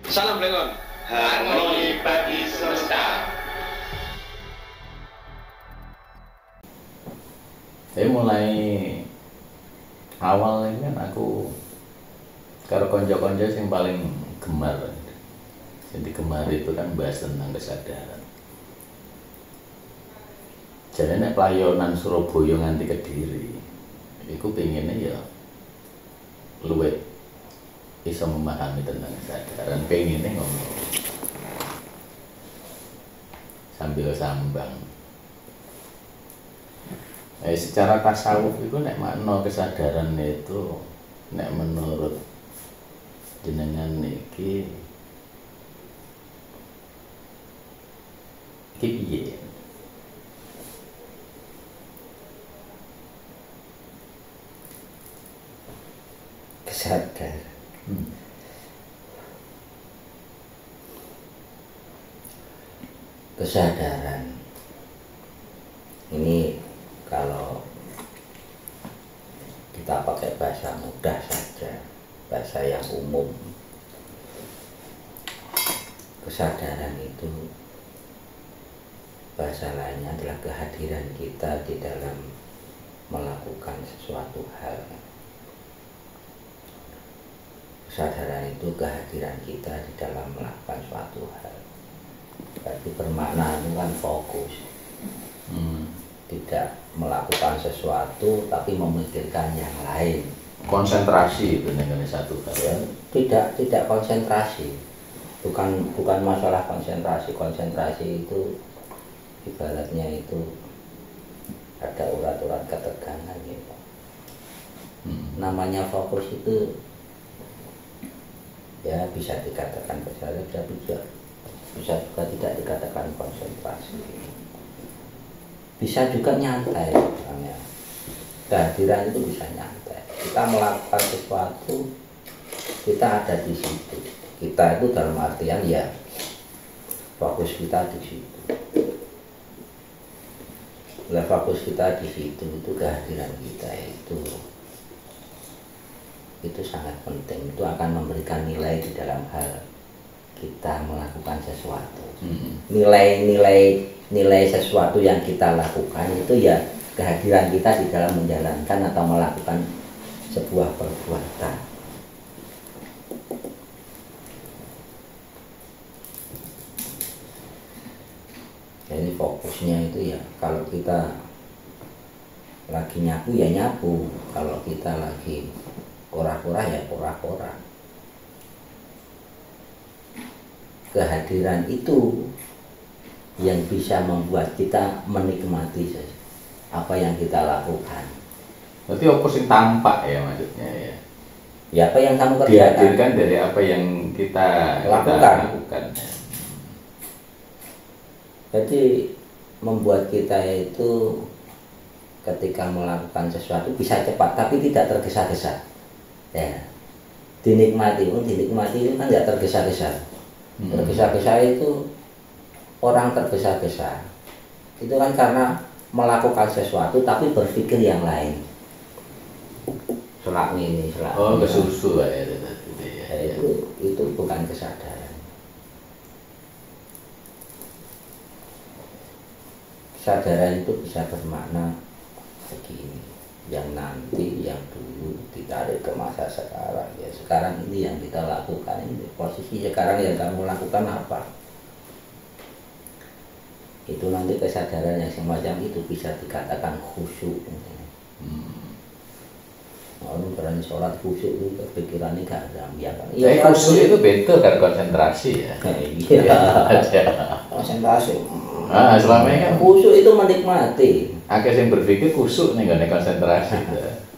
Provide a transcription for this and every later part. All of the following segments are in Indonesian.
Salam Blengon. Harmoni bagi semesta. Saya mulai awal ini kan aku karo konco-konco yang paling gemar. Jadi gemar itu kan bahas tentang kesadaran. Jadi nek pelayanan Surabaya nganti Kediri, iku pengennya ya luwih bisa memahami tentang kesadaran, pengennya ngomong sambil sambang. Secara tasawuf itu nek makna kesadaran itu nek menurut jenengan iki piye? Kesadaran. Kesadaran ini kalau kita pakai bahasa mudah saja, bahasa yang umum, kesadaran itu bahasa lainnya adalah kehadiran kita di dalam melakukan sesuatu hal. Kesadaran itu kehadiran kita di dalam melakukan suatu hal. Berarti bermakna itu kan fokus, tidak melakukan sesuatu tapi memikirkan yang lain. Konsentrasi itu dengan satu hal. Ya, tidak konsentrasi, bukan masalah konsentrasi. Konsentrasi itu ibaratnya itu ada urat-urat ketegangan gitu. Namanya fokus itu ya bisa dikatakan kesadaran, bisa juga tidak dikatakan konsentrasi. Bisa juga nyantai, misalnya kehadiran itu bisa nyantai. Kita melakukan sesuatu, kita ada di situ. Kita itu dalam artian ya fokus kita di situ. Bila fokus kita di situ, itu kehadiran kita itu sangat penting. Itu akan memberikan nilai di dalam hal kita melakukan sesuatu. Nilai sesuatu yang kita lakukan itu ya kehadiran kita di dalam menjalankan atau melakukan sebuah perbuatan. Jadi fokusnya itu ya kalau kita lagi nyapu ya nyapu, kalau kita lagi kora-kora ya kora-kora. Kehadiran itu yang bisa membuat kita menikmati apa yang kita lakukan. Berarti apa sih tampak ya maksudnya ya? Ya apa yang kamu kerjakan. Dihadirkan dari apa yang kita lakukan. Jadi membuat kita itu ketika melakukan sesuatu bisa cepat tapi tidak tergesa-gesa. Ya, dinikmati itu kan nggak tergesa-gesa. Tergesa-gesa itu orang tergesa-gesa itu kan karena melakukan sesuatu tapi berpikir yang lain. Selak ini, selak ini. Kesusu ya. Itu bukan kesadaran. Kesadaran itu bisa bermakna begini, yang nanti, yang dulu ditarik ke masa sekarang. Ya sekarang ini yang kita lakukan, ini posisi sekarang yang kamu lakukan apa? Itu nanti kesadaran yang semacam itu bisa dikatakan khusyuk. Orang berani sholat khusyuk itu pikirannya gak ada kan? Ya, khusyuk itu beda kan konsentrasi ya. Iya. Konsentrasi. Selama ini kan khusyuk itu menikmati. Akeh yang berpikir khusyuk nih gak konsentrasi.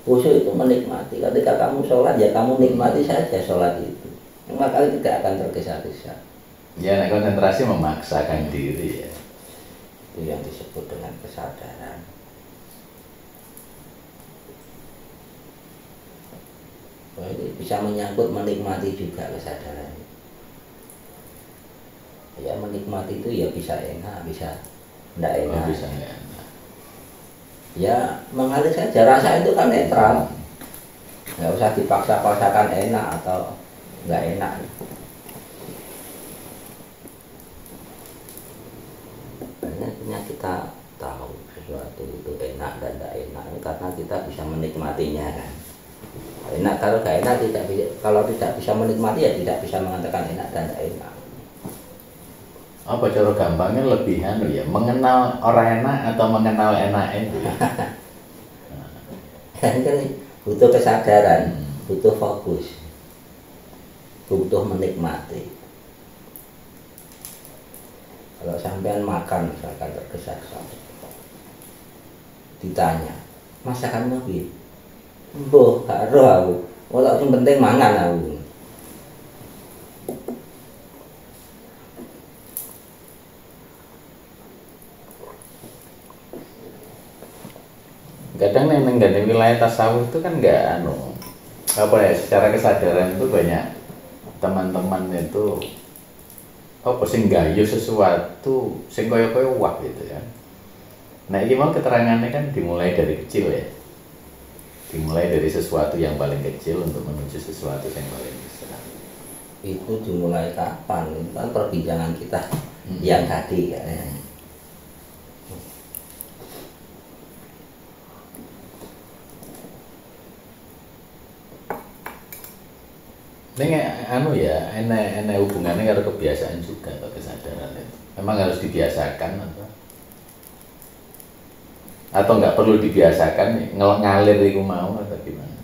Khusyuk itu menikmati. Ketika kamu sholat ya kamu nikmati saja sholat itu. Maka tidak akan tergesa-gesa. Ya, nek konsentrasi memaksakan diri ya. Itu yang disebut dengan kesadaran. Ini bisa menyangkut menikmati juga kesadaran. Ya menikmati itu ya bisa enak, bisa tidak enak. Bisa enak. Ya mengalir saja, rasa itu kan netral. Nggak usah dipaksa-paksakan enak atau nggak enak. kita tahu sesuatu itu enak dan tidak enak karena kita bisa menikmatinya kan. Enak kalau gak enak tidak bisa, kalau tidak bisa menikmati ya tidak bisa mengatakan enak dan tidak enak. Apa cara gampangnya lebih ya, mengenal orang enak atau mengenal enak itu? Kan butuh kesadaran, butuh fokus, butuh menikmati. Kalau sampean makan misalkan tergesa-gesa, ditanya masakan nabi, boh gak roh aku, walau yang penting mangan aku. Kadang neng wilayah tasawuf itu kan nggak apa ya, secara kesadaran itu banyak teman-teman itu apa sing gayu sesuatu sing koyo-koyo wah gitu ya. Nah ini mau keterangannya kan dimulai dari kecil ya, dimulai dari sesuatu yang paling kecil untuk menuju sesuatu yang paling besar. Itu dimulai kapan? Kan perbincangan kita yang tadi kan. Ini ya, enak hubungannya karena kebiasaan juga atau kesadaran itu. Memang harus dibiasakan atau nggak perlu dibiasakan, ngalir itu mau atau gimana?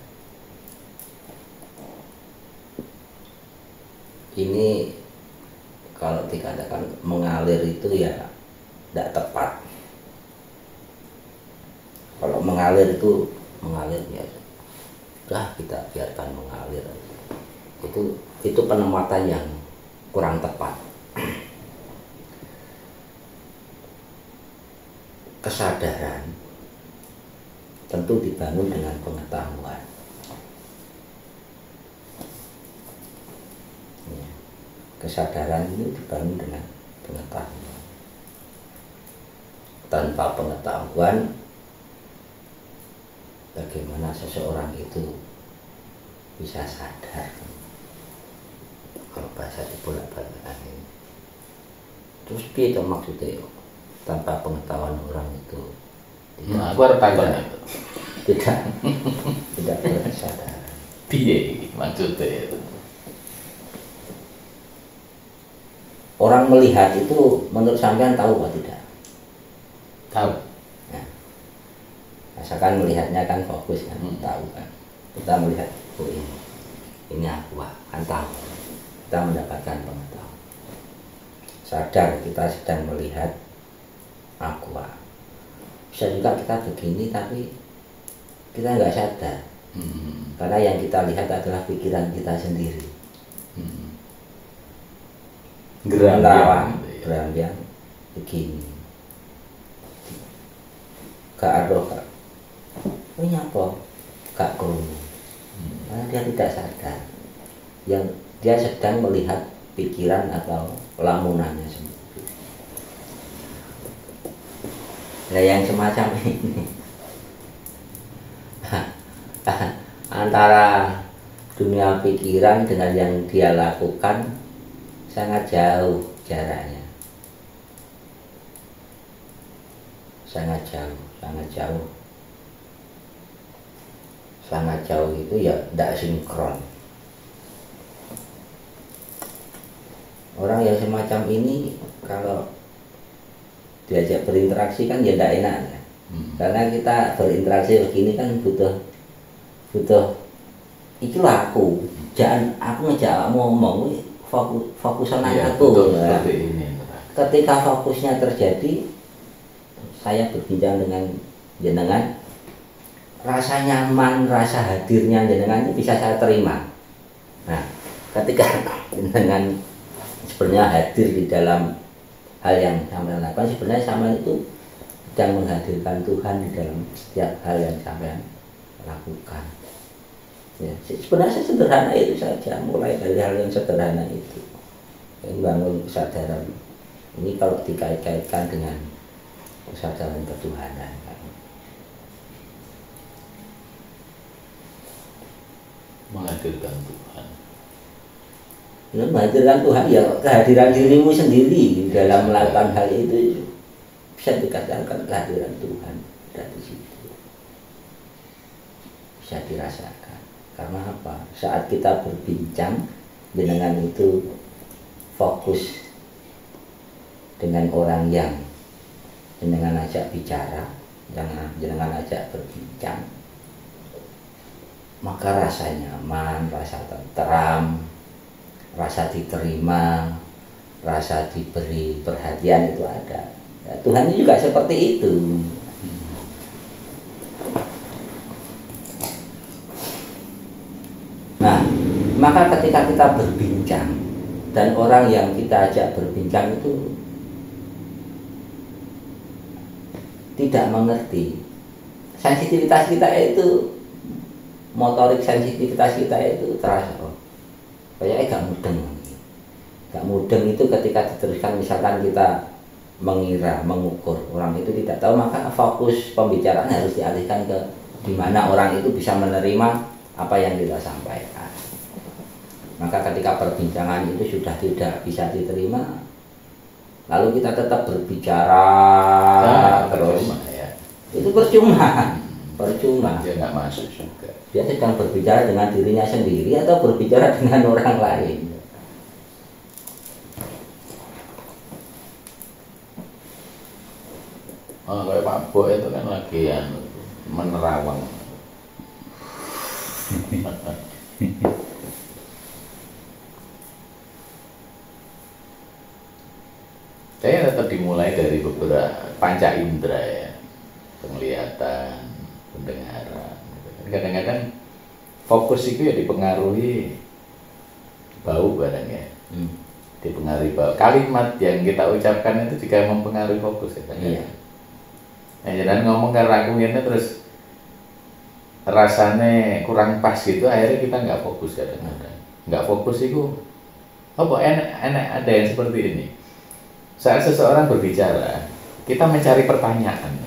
Ini kalau dikatakan mengalir itu ya tidak tepat. Kalau mengalir itu mengalir biasa, udah kita biarkan mengalir. Itu penempatan yang kurang tepat. Kesadaran tentu dibangun dengan pengetahuan. Ya. Kesadaran itu dibangun dengan pengetahuan. Tanpa pengetahuan, bagaimana seseorang itu bisa sadar? Kalau bahasa dibolak-balikan ini, terus piye maksudnya tanpa pengetahuan orang itu aku harus tanya itu tidak bersadar. Piye maksudnya itu? Orang melihat itu menurut sampean tahu atau tidak? Tahu. Nah, asalkan melihatnya kan fokus kan, tahu kan. Kita melihat oh ini aku kan tahu. Kita mendapatkan pengetahuan. Sadar kita sedang melihat aqua. Bisa juga kita begini tapi kita nggak sadar. Karena yang kita lihat adalah pikiran kita sendiri. Geram yang begini. Gak ada kak. Ini apa? Gak krungu. Karena dia tidak sadar. Yang dia sedang melihat pikiran atau lamunannya sendiri. Nah yang semacam ini antara dunia pikiran dengan yang dia lakukan sangat jauh jaraknya. Sangat jauh. Sangat jauh itu ya tidak sinkron. Orang yang semacam ini kalau diajak berinteraksi kan ya tidak enak ya. Karena kita berinteraksi begini kan butuh itulah aku. Jangan aku ngejak ngomong fokusan aku. Nah, ketika fokusnya terjadi, saya berbincang dengan jenengan, rasa nyaman, rasa hadirnya jenengan itu bisa saya terima. Nah, ketika jenengan sebenarnya hadir di dalam hal yang sampean lakukan, sebenarnya sama itu sedang menghadirkan Tuhan di dalam setiap hal yang sampean lakukan. Ya, sebenarnya sederhana itu saja, mulai dari hal yang sederhana itu, membangun kesadaran. Ini kalau dikait-kaitkan dengan kesadaran ketuhanan. Menghadirkan Tuhan. Menghadirkan Tuhan ya kehadiran dirimu sendiri dalam melakukan hal itu bisa dikatakan kehadiran Tuhan dari situ. Bisa dirasakan. Karena apa? Saat kita berbincang, jenengan itu fokus dengan orang yang jenengan ajak bicara, jenengan ajak berbincang, maka rasa nyaman, rasa tenteram, rasa diterima, rasa diberi perhatian itu ada. Ya, Tuhan juga seperti itu. Nah, maka ketika kita berbincang dan orang yang kita ajak berbincang itu tidak mengerti, sensitivitas kita itu, motorik sensitivitas kita itu terasa, kayaknya gak mudeng itu ketika diteruskan. Misalkan kita mengira, mengukur, orang itu tidak tahu, maka fokus pembicaraan harus dialihkan ke dimana orang itu bisa menerima apa yang kita sampaikan. Maka ketika perbincangan itu sudah tidak bisa diterima, lalu kita tetap berbicara terus, ya. itu percuma. Dia nggak masuk juga. Dia sedang berbicara dengan dirinya sendiri atau berbicara dengan orang lain. Oh, kayak Pak Bo itu kan lagi menerawang. Saya tetap dimulai dari beberapa panca indera ya, penglihatan, pendengaran. Kadang-kadang fokus itu ya dipengaruhi bau barangnya, dipengaruhi bau. Kalimat yang kita ucapkan itu juga mempengaruhi fokus ya. Iya. Nah, jangan ngomong karena aku ini terus rasanya kurang pas gitu, akhirnya kita nggak fokus kadang-kadang. Nggak fokus itu apa enak ada yang seperti ini. Saat seseorang berbicara, kita mencari pertanyaan,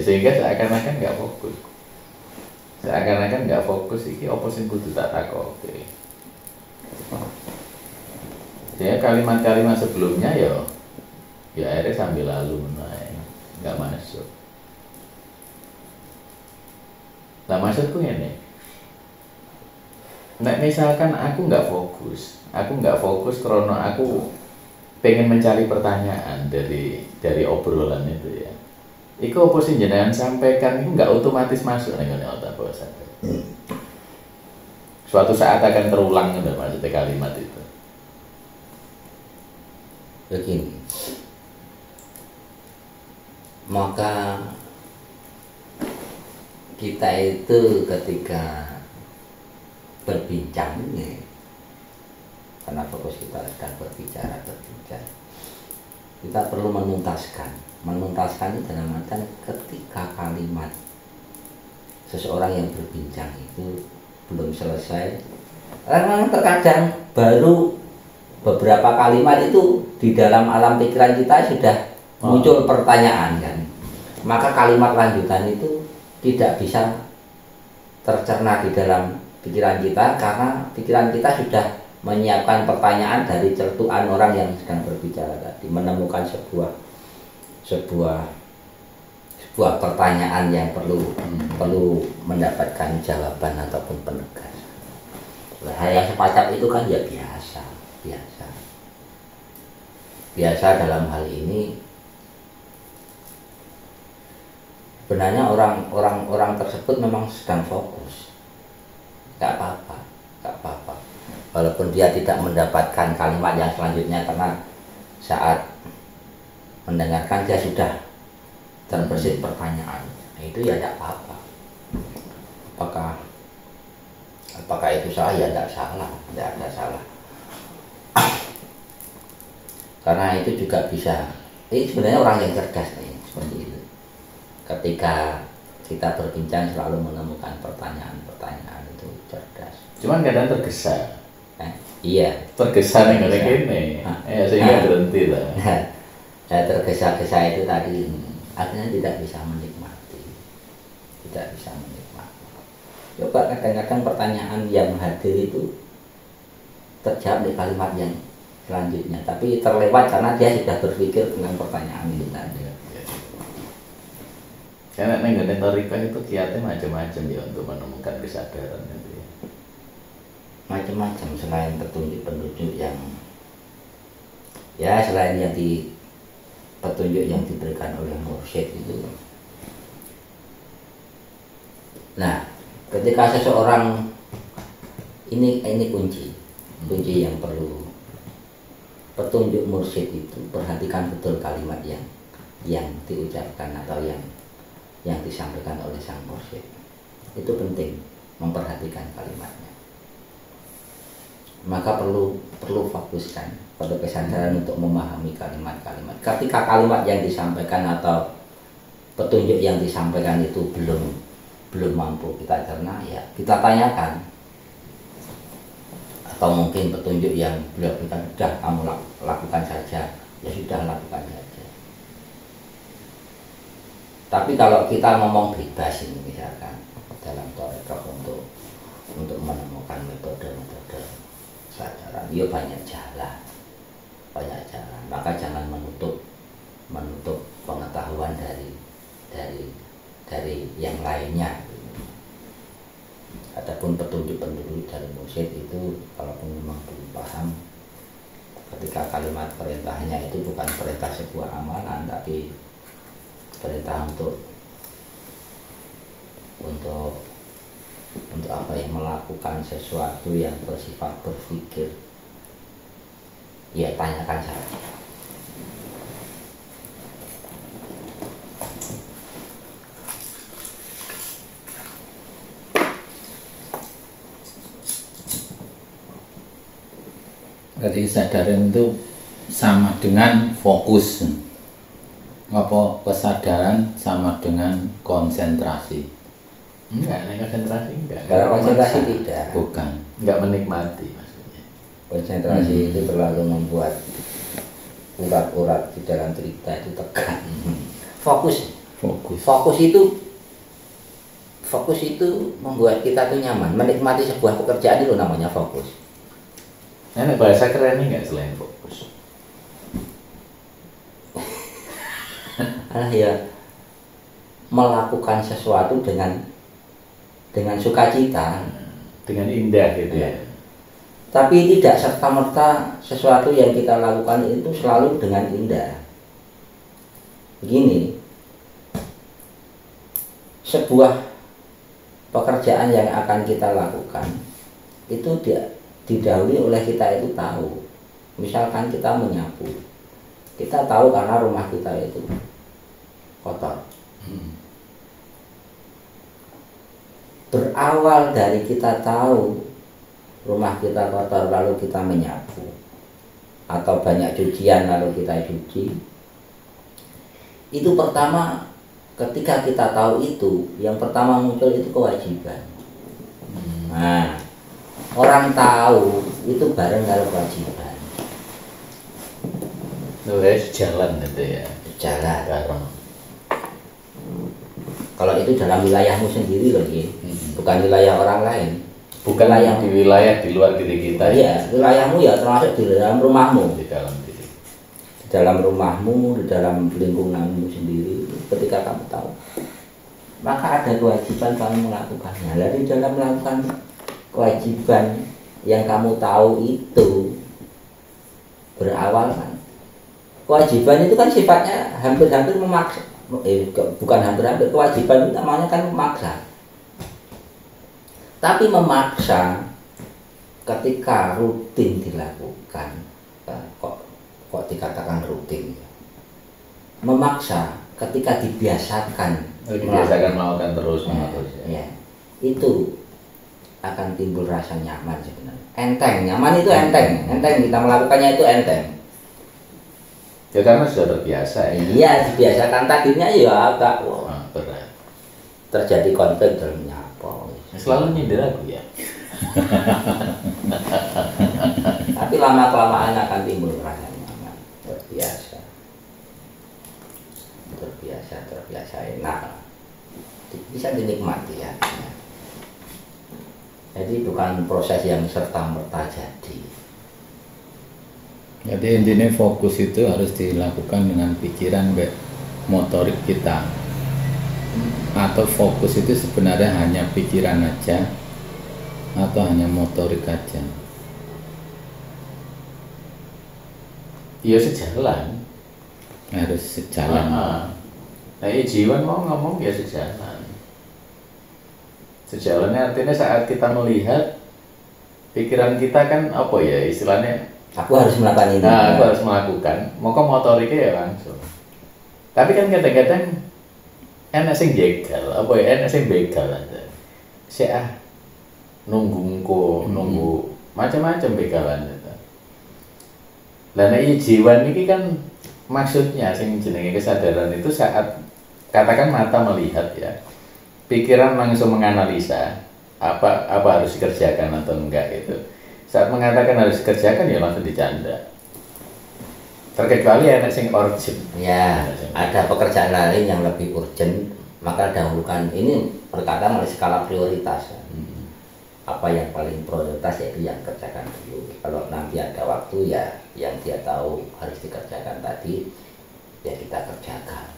sehingga seakan-akan nggak fokus. Seakan-akan nggak fokus, ini apa sing kudu tak takoki. Jadi kalimat-kalimat sebelumnya ya akhirnya sambil lalu nggak masuk. Nah maksudku ini, nah misalkan aku nggak fokus karena aku pengen mencari pertanyaan dari obrolan itu ya. Iku apa sih jenengan sampaikan itu nggak otomatis masuk dengan otak bawah sadar. Suatu saat akan terulang gitu maksudnya kalimat itu. Begini, maka kita itu ketika berbincang nih, karena fokus kita sedang berbicara, kita perlu menuntaskan itu dalam artian ketika kalimat seseorang yang berbincang itu belum selesai, karena terkadang baru beberapa kalimat itu di dalam alam pikiran kita sudah muncul pertanyaan kan, maka kalimat lanjutan itu tidak bisa tercerna di dalam pikiran kita karena pikiran kita sudah menyiapkan pertanyaan dari celtukan orang yang sedang berbicara tadi, menemukan sebuah pertanyaan yang perlu mendapatkan jawaban ataupun penegasan. Hal yang semacam itu kan ya biasa dalam hal ini. Sebenarnya orang tersebut memang sedang fokus, nggak apa-apa. Walaupun dia tidak mendapatkan kalimat yang selanjutnya karena saat mendengarkan dia sudah terbersit pertanyaan, nah, itu ya tidak apa-apa. Apakah itu salah? Ya tidak ada salah. Karena itu juga bisa. Ini sebenarnya orang yang cerdas nih, seperti itu. Ketika kita berbincang selalu menemukan pertanyaan-pertanyaan itu cerdas. Cuman kadang tergesa. Iya. Tergesa nih gini. Sehingga berhenti lah. Tergesa-gesa itu tadi akhirnya tidak bisa menikmati. Coba kadang-kadang pertanyaan yang hadir itu terjawab di kalimat yang selanjutnya, tapi terlewat karena dia sudah berpikir dengan pertanyaan itu tadi. Karena nenggone toriko itu kiatnya macam-macam ya untuk menemukan kesadaran itu ya. Macam-macam selain petunjuk-petunjuk yang ya selain yang petunjuk yang diberikan oleh mursyid itu. Nah, ketika seseorang ini kunci yang perlu petunjuk mursyid itu, perhatikan betul kalimat yang diucapkan atau yang disampaikan oleh sang mursyid. Itu penting, memperhatikan kalimatnya. Maka perlu fokuskan pada kesadaran untuk memahami kalimat-kalimat. Ketika kalimat yang disampaikan atau petunjuk yang disampaikan itu belum mampu kita cerna, ya kita tanyakan. Atau mungkin petunjuk yang beliau berikan, sudah kamu lakukan saja, ya sudah lakukan saja. Tapi kalau kita ngomong bebas ini misalkan dalam thariqah untuk menemukan metode-metode kesadaran, ya banyak jalan, maka jangan menutup pengetahuan dari yang lainnya. Adapun petunjuk-petunjuk dari mursyid itu, kalaupun memang belum paham, ketika kalimat perintahnya itu bukan perintah sebuah amalan, tapi perintah untuk apa ya, melakukan sesuatu yang bersifat berpikir, ya tanyakan saja. Berarti kesadaran itu sama dengan fokus. Apa kesadaran sama dengan konsentrasi? Enggak, konsentrasi enggak. Kalau konsentrasi tidak. Bukan, enggak menikmati maksudnya. Konsentrasi itu terlalu membuat urat-urat di dalam cerita itu tegang. Fokus itu membuat kita tuh nyaman, menikmati sebuah pekerjaan itu namanya fokus. Nah, bahasa kerennya nggak selain fokus? Ya melakukan sesuatu dengan sukacita, dengan indah gitu ya. Tapi tidak serta-merta sesuatu yang kita lakukan itu selalu dengan indah. Begini, sebuah pekerjaan yang akan kita lakukan itu didahului oleh kita itu tahu. Misalkan kita menyapu, kita tahu karena rumah kita itu kotor. Berawal dari kita tahu rumah kita kotor lalu kita menyapu, atau banyak cucian lalu kita cuci, itu pertama ketika kita tahu itu, yang pertama muncul itu kewajiban. Nah, orang tahu itu bareng kalau kewajiban. Jalan gitu ya. Jalan. Bareng. Kalau itu dalam wilayahmu sendiri loh, bukan wilayah orang lain. Bukan wilayah di wilayah di luar diri kita. Iya, wilayahmu ya termasuk di dalam rumahmu. Di dalam diri. Di dalam rumahmu, di dalam lingkunganmu sendiri. Ketika kamu tahu, maka ada kewajiban kamu melakukannya. Lalu dalam melakukan kewajiban yang kamu tahu itu berawal kan, kewajiban itu kan sifatnya hampir-hampir memaksa, bukan hampir-hampir, kewajiban itu namanya kan memaksa. Tapi memaksa ketika rutin dilakukan, kok dikatakan rutin? Memaksa ketika dibiasakan melakukan terus menerus. Ya, itu akan timbul rasa nyaman sebenarnya. Enteng, nyaman itu enteng kita melakukannya itu enteng. Ya karena sudah terbiasa ya. Iya, dibiasakan, tadinya ya agak berat. terjadi konflik dalam nyapa. Selalu nyindir aku ya. Tapi lama-kelamaan akan timbul rasa nyaman, terbiasa enak, bisa dinikmati ya. Jadi bukan proses yang serta-merta jadi. Jadi intinya fokus itu harus dilakukan dengan pikiran motorik kita. Atau fokus itu sebenarnya hanya pikiran aja atau hanya motorik aja? Ya sejalan. Harus sejalan. Nah, jiwa mau ngomong ya sejalan. Sejalannya artinya saat kita melihat pikiran kita kan apa ya istilahnya, aku harus melakukan ini. Nah, aku harus melakukan. Mau motoriknya ya langsung. Tapi kan kadang-kadang enak sing jegal, apa ya enak sing begal aja. Nunggu macam-macam begalan itu. Lah nek jiwa niki kan maksudnya sing jenenge kesadaran itu saat katakan mata melihat ya. Pikiran langsung menganalisa apa harus dikerjakan atau enggak itu. Saat mengatakan harus dikerjakan ya langsung dicanda. Terkecuali anak sing urgent. Ya, ada pekerjaan lain yang lebih urgent, maka dahulukan. Ini berkaitan oleh skala prioritas. Apa yang paling prioritas yaitu yang kerjakan dulu. Kalau nanti ada waktu ya yang dia tahu harus dikerjakan tadi ya kita kerjakan.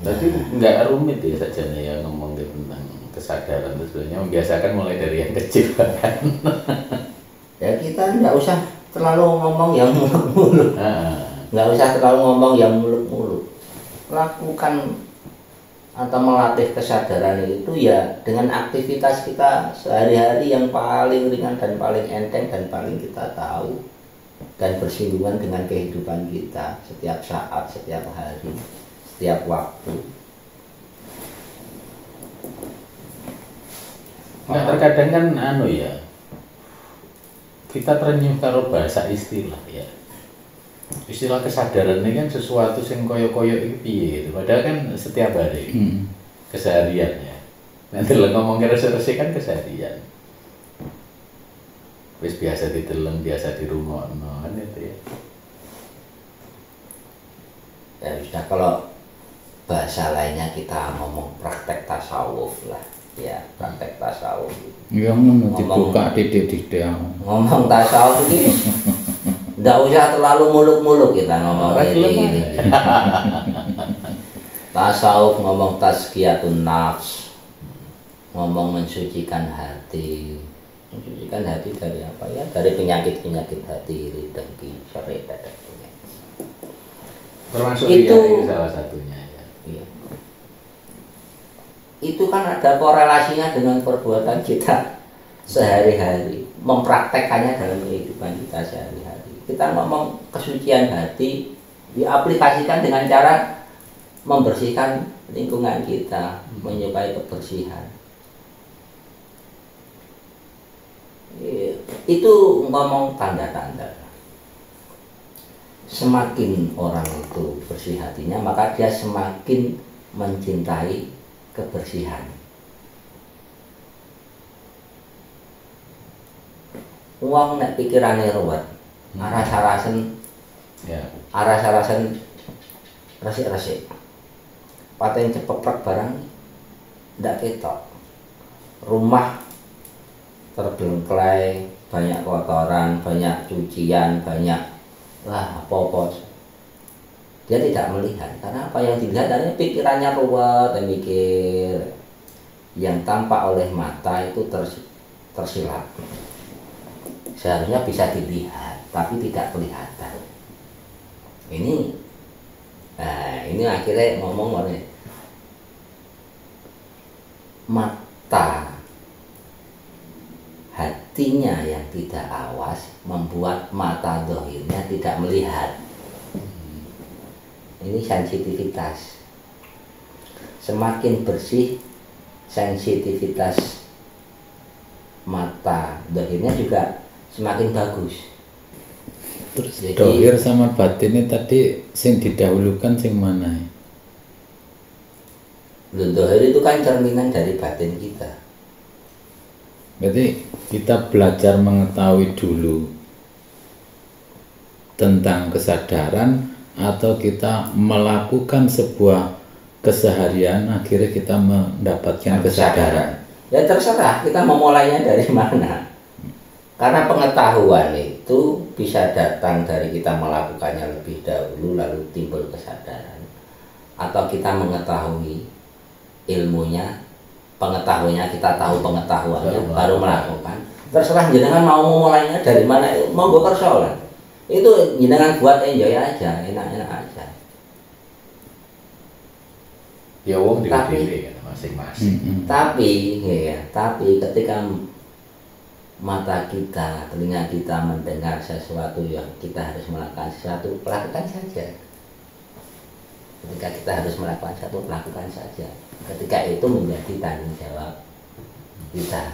Tapi nggak rumit ya sajanya ya ngomong tentang kesadaran itu sebenarnya membiasakan mulai dari yang kecil kan. Ya kita nggak usah terlalu ngomong yang muluk-muluk, nggak usah terlalu ngomong yang muluk-muluk. Lakukan atau melatih kesadaran itu ya dengan aktivitas kita sehari-hari yang paling ringan dan paling enteng dan paling kita tahu dan bersinggungan dengan kehidupan kita setiap saat, setiap hari, setiap waktu. Nah terkadang kan ya kita terenyuh karo bahasa istilah ya. Istilah kesadaran ini kan sesuatu yang koyo-koyo itu piye gitu. Padahal kan setiap hari keseharian ya. Nanti lo ngomong resolusi kan keseharian. Wis biasa diteleng, biasa dirungokno kan itu ya. Ya sudah, kalau bahasa lainnya kita ngomong praktek tasawuf lah. Ya, praktek tasawuf. Ya ngono dibuka titik-titik. Ngomong tasawuf ini nggak usah terlalu muluk-muluk kita ngomong ini. Tasawuf ngomong tazkiyatun nafs, ngomong mensucikan hati. Mensucikan hati dari apa ya? Dari penyakit-penyakit hati, iri, dengki, syari, dan sebagainya. Termasuk itu salah satunya ya. Iya. Itu kan ada korelasinya dengan perbuatan kita sehari-hari, mempraktekkannya dalam kehidupan kita sehari-hari. Kita ngomong kesucian hati diaplikasikan dengan cara membersihkan lingkungan kita, menyukai kebersihan. Itu ngomong tanda-tanda. Semakin orang itu bersih hatinya, maka dia semakin mencintai kebersihan. Uang nek pikirane ruwet, aras-arasen resik-resik. Paten cepeprek barang ndak ketok. Rumah terbengkelai, banyak kotoran, banyak cucian, banyak apa-apa. Dia tidak melihat, karena apa yang dilihat dari pikirannya ruwet, dan mikir. Yang tampak oleh mata itu tersilap. Seharusnya bisa dilihat, tapi tidak kelihatan. Ini akhirnya ngomong oleh mata, hatinya yang tidak awas membuat mata dohirnya tidak melihat. Ini sensitivitas. Semakin bersih sensitivitas mata dohirnya juga semakin bagus. Terus jadi, dohir sama batinnya tadi sing didahulukan sing mana? Dohir itu kan cerminan dari batin kita. Berarti kita belajar mengetahui dulu tentang kesadaran, atau kita melakukan sebuah keseharian akhirnya kita mendapatkan kesadaran. Ya terserah kita memulainya dari mana. Karena pengetahuan itu bisa datang dari kita melakukannya lebih dahulu lalu timbul kesadaran, atau kita mengetahui ilmunya, pengetahuannya kita tahu pengetahuannya baru melakukan. Terserah jenengan mau memulainya dari mana, monggo kersolan. Itu jenengan buat enjoy aja, enak-enak aja. Ya wong dhewe-dhewe kan masing-masing. Tapi ketika mata kita, telinga kita mendengar sesuatu yang kita harus melakukan sesuatu, lakukan saja. Ketika kita harus melakukan sesuatu, lakukan saja. Ketika itu menjadi tanggung jawab kita.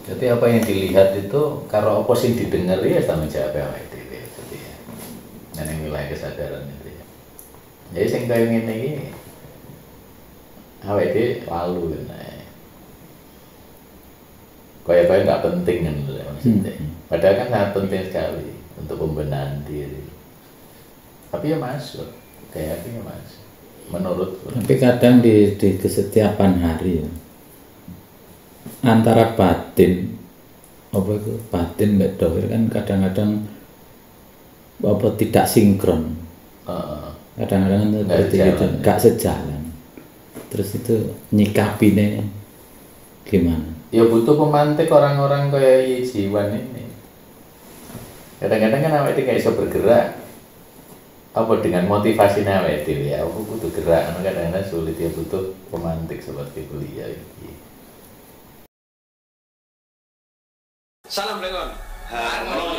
Jadi apa yang dilihat itu kalau apa sing didengar ya tanggung jawab awake dhewe. Jadi ya. Nang wilayah kesadaran itu ya. Jadi sing kaya ngene iki awake dhewe lalu kan. Kaya-kaya nggak penting kan maksudnya. Padahal kan sangat penting sekali untuk pembenahan diri. Tapi ya masuk, kayak ya masuk. Menurutku. Tapi kadang di kesetiapan hari ya, antara batin, apa itu batin mbak dohir kan kadang-kadang apa tidak sinkron. Kadang-kadang itu nggak sejalan. Terus itu nyikapinya gimana? Ya butuh pemantik orang-orang kayak Jiwan ini. Kadang-kadang kan awake dhewe iso bergerak. Apa dengan motivasi awake dhewe ya, aku butuh gerak, kadang-kadang sulit ya butuh pemantik seperti beliau iki. Salam Lengon. Harmoni